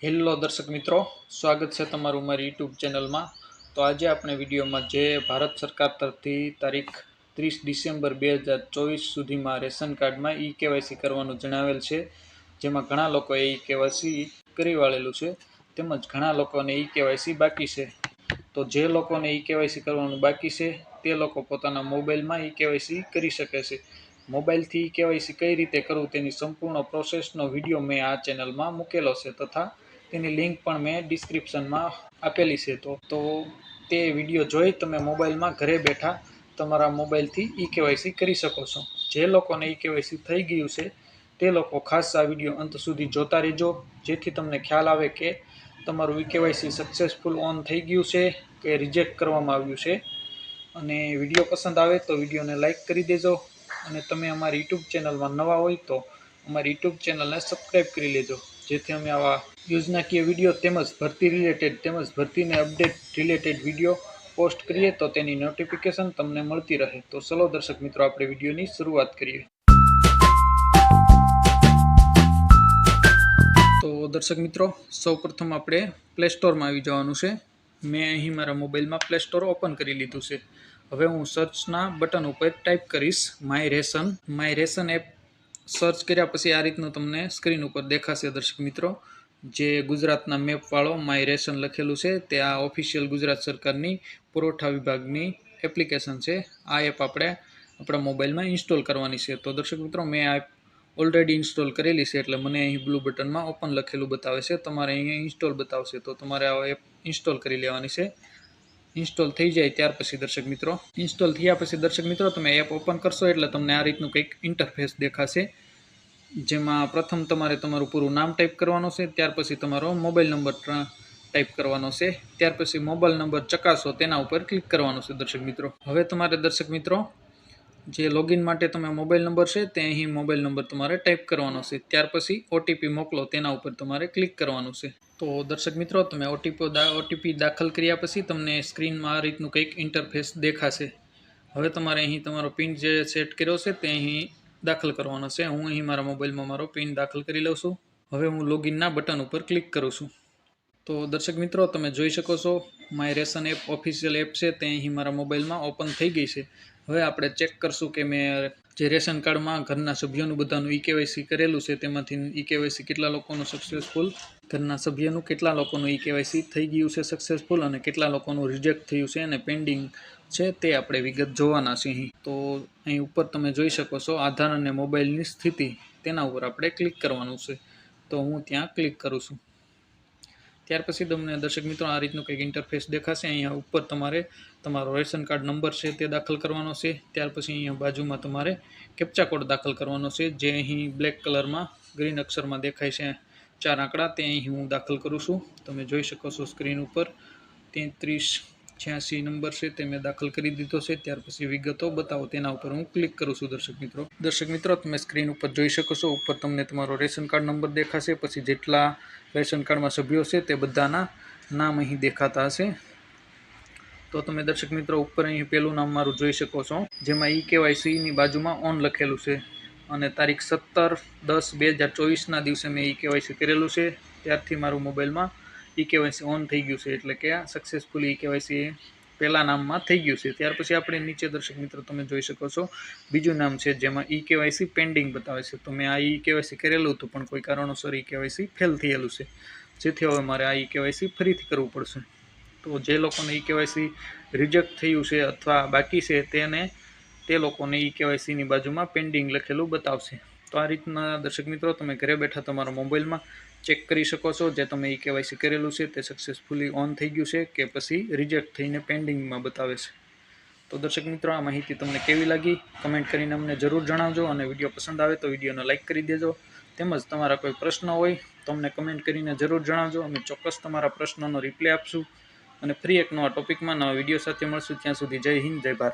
Hello દર્શક મિત્રો, સ્વાગત છે તમારું મારી યુટ્યુબ ચેનલમાં। તો આજે આપણે વિડીયોમાં જે ભારત સરકાર તરફથી તારીખ 30 ડિસેમ્બર 2024 સુધીમાં રેશન કાર્ડમાં કેવાયસી કરવાનું જણાવેલ છે, જેમાં ઘણા લોકોએ કેવાયસી કરી વાળેલું છે, તેમજ ઘણા લોકોને કેવાયસી બાકી છે। તો જે લોકોને કેવાયસી કરવાનું બાકી છે તે લોકો પોતાના મોબાઈલમાં કેવાયસી કરી શકે છે। મોબાઈલથી કેવાયસી કઈ રીતે કરવું તેની સંપૂર્ણ પ્રોસેસનો વિડીયો મેં આ ચેનલમાં મૂકેલો છે, તથા તેની લિંક પણ મેં ડિસ્ક્રિપ્શનમાં આપેલી છે। તો તે વિડીયો જોઈ તમે મોબાઈલમાં ઘરે બેઠા તમારા મોબાઈલથી કેવાયસી કરી શકો છો। જે લોકોને કેવાયસી થઈ ગયું છે તે લોકો ખાસ આ વિડીયો અંત સુધી જોતા રહેજો, જેથી તમને ખ્યાલ આવે કે તમારું કેવાયસી સક્સેસફુલ ઓન થઈ ગયું છે કે રિજેક્ટ કરવામાં આવ્યું છે। અને વિડીયો પસંદ આવે તો વિડીયોને લાઇક કરી દેજો, અને તમે અમારી યુટ્યુબ ચેનલમાં નવા હોય તો અમારી યુટ્યુબ ચેનલને સબસ્ક્રાઈબ કરી લેજો, જેથી અમે આવા યોજનાકીય વિડીયો તેમજ ભરતી રિલેટેડ તેમજ ભરતીને અપડેટ રિલેટેડ વિડીયો પોસ્ટ કરીએ તો તેની નોટિફિકેશન તમને મળતી રહે। તો ચલો દર્શક મિત્રો, આપણે વિડીયોની શરૂઆત કરીએ। તો દર્શક મિત્રો, સૌપ્રથમ આપણે પ્લે સ્ટોરમાં આવી જવાનું છે। મેં અહીં મારા મોબાઈલમાં પ્લે સ્ટોર ઓપન કરી લીધું છે। હવે હું સર્ચના બટન ઉપર ટાઈપ કરીશ માય રેશન એપ। સર્ચ કર્યા પછી આ રીતનું તમને સ્ક્રીન ઉપર દેખાશે દર્શક મિત્રો। જે ગુજરાતના મેપ વાળો માય રેશન લખેલું છે તે આ ઓફિશિયલ ગુજરાત સરકારની પુરવઠા વિભાગની એપ્લિકેશન છે। આ એપ આપણે આપણા મોબાઈલમાં ઇન્સ્ટોલ કરવાની છે। તો દર્શક મિત્રો, મેં આ એપ ઓલરેડી ઇન્સ્ટોલ કરેલી છે, એટલે મને અહીં બ્લુ બટનમાં ઓપન લખેલું બતાવે છે। તમારે અહીંયા ઇન્સ્ટોલ બતાવશે, તો તમારે આ એપ ઇન્સ્ટોલ કરી લેવાની છે। ઇન્સ્ટોલ થઈ જાય ત્યાર પછી દર્શક મિત્રો, ઇન્સ્ટોલ થયા પછી દર્શક મિત્રો તમે એપ ઓપન કરશો એટલે તમને આ રીતનું કંઈક ઇન્ટરફેસ દેખાશે, જેમાં પ્રથમ તમારે તમારું પૂરું નામ ટાઈપ કરવાનું છે, ત્યાર પછી તમારો મોબાઈલ નંબર ટાઈપ કરવાનો છે, ત્યાર પછી મોબાઈલ નંબર ચકાસો તેના ઉપર ક્લિક કરવાનું છે દર્શક મિત્રો। હવે તમારે દર્શક મિત્રો જે લોગિન માટે તમે મોબાઈલ નંબર છે તે અહીં મોબાઈલ નંબર તમારે ટાઈપ કરવાનો છે, ત્યાર પછી ઓટીપી મોકલો તેના ઉપર તમારે ક્લિક કરવાનું છે। તો દર્શક મિત્રો, તમે ઓટીપી દાખલ કર્યા પછી તમને સ્ક્રીનમાં આ રીતનું કંઈક ઇન્ટરફેસ દેખાશે। હવે તમારે અહીં તમારો પિન જે સેટ કર્યો છે તે અહીં દાખલ કરવાનો છે। હું અહીં મારા મોબાઈલમાં મારો પિન દાખલ કરી લઉં છું। હવે હું લોગિનના બટન ઉપર ક્લિક કરું છું। તો દર્શક મિત્રો, તમે જોઈ શકો છો my ration app official app છે તે અહીં મારા મોબાઈલમાં ઓપન થઈ ગઈ છે। હવે આપણે ચેક કરશું કે મેં જે રેશન કાર્ડમાં ઘરના સભ્યોનું બધાનું કેવાયસી કરેલું છે તેમાંથી કેવાયસી કેટલા લોકોનું સક્સેસફુલ, ઘરના સભ્યનું કેટલા લોકોનું કેવાયસી થઈ ગયું છે સક્સેસફુલ, અને કેટલા લોકોનું રિજેક્ટ થયું છે અને પેન્ડિંગ છે તે આપણે વિગત જોવાના છે અહીં। તો અહીં ઉપર તમે જોઈ શકો છો આધાર અને મોબાઈલની સ્થિતિ, તેના ઉપર આપણે ક્લિક કરવાનું છે। તો હું ત્યાં ક્લિક કરું છું। ત્યાર પછી તમને દર્શક મિત્રો આ રીતનું કંઈક ઇન્ટરફેસ દેખાશે। અહીંયા ઉપર તમારે તમારો રેશન કાર્ડ નંબર છે તે દાખલ કરવાનો છે, ત્યાર પછી અહીંયા બાજુમાં તમારે કેપ્ચા કોડ દાખલ કરવાનો છે, જે અહીં બ્લેક કલરમાં ગ્રીન અક્ષરમાં દેખાય છે 4 આંકડા, તે અહીં હું દાખલ કરું છું। તમે જોઈ શકો છો સ્ક્રીન ઉપર 3386 નંબર છે તે મેં દાખલ કરી દીધો છે। ત્યાર પછી વિગતો બતાવો તેના ઉપર હું ક્લિક કરું છું દર્શક મિત્રો, તમે સ્ક્રીન ઉપર જોઈ શકો છો ઉપર તમને તમારો રેશન કાર્ડ નંબર દેખાશે, પછી જેટલા રેશન કાર્ડમાં સભ્યો છે તે બધાના નામ અહીં દેખાતા હશે। તો તમે દર્શક મિત્રો ઉપર અહીં પહેલું નામ મારું જોઈ શકો છો, જેમાં કેવાયસીની બાજુમાં ઓન લખેલું છે, અને તારીખ 17/10/2024ના દિવસે મેં કેવાયસી કરેલું છે, ત્યારથી મારું મોબાઈલમાં કેવાયસી ઓન થઈ ગયું છે, એટલે કે આ સક્સેસફુલી કેવાયસી પહેલા નામમાં થઈ ગયું છે। ત્યાર પછી આપણે નીચે દર્શક મિત્રો તમે જોઈ શકો છો બીજું નામ છે, જેમાં કેવાયસી પેન્ડિંગ બતાવે છે। તો મેં આ કેવાયસી કરેલું હતું, પણ કોઈ કારણોસર કેવાયસી ફેલ થયેલું છે, જેથી હવે મારે આ કેવાયસી ફરીથી કરવું પડશે। તો જે લોકોને કેવાયસી રિજેક્ટ થયું છે અથવા બાકી છે તે લોકોને કેવાયસીની બાજુમાં પેન્ડિંગ લખેલું બતાવશે। તો આ રીતના દર્શક મિત્રો તમે ઘરે બેઠા તમારા મોબાઈલમાં ચેક કરી શકો છો જે તમે કેવાયસી કરેલું છે તે સક્સેસફુલી ઓન થઈ ગયું છે કે પછી રિજેક્ટ થઈને પેન્ડિંગમાં બતાવે છે। તો દર્શક મિત્રો, આ માહિતી તમને કેવી લાગી કમેન્ટ કરીને અમને જરૂર જણાવજો, અને વિડીયો પસંદ આવે તો વિડીયોને લાઇક કરી દેજો, તેમજ તમારા કોઈ પ્રશ્ન હોય તો અમને કમેન્ટ કરીને જરૂર જણાવજો। અમે ચોક્કસ તમારા પ્રશ્નોનો રિપ્લાય આપશું, અને ફરી એક નવા ટોપિકમાં નવા વિડીયો સાથે મળશું। ત્યાં સુધી જય હિન્દ, જય ભારત।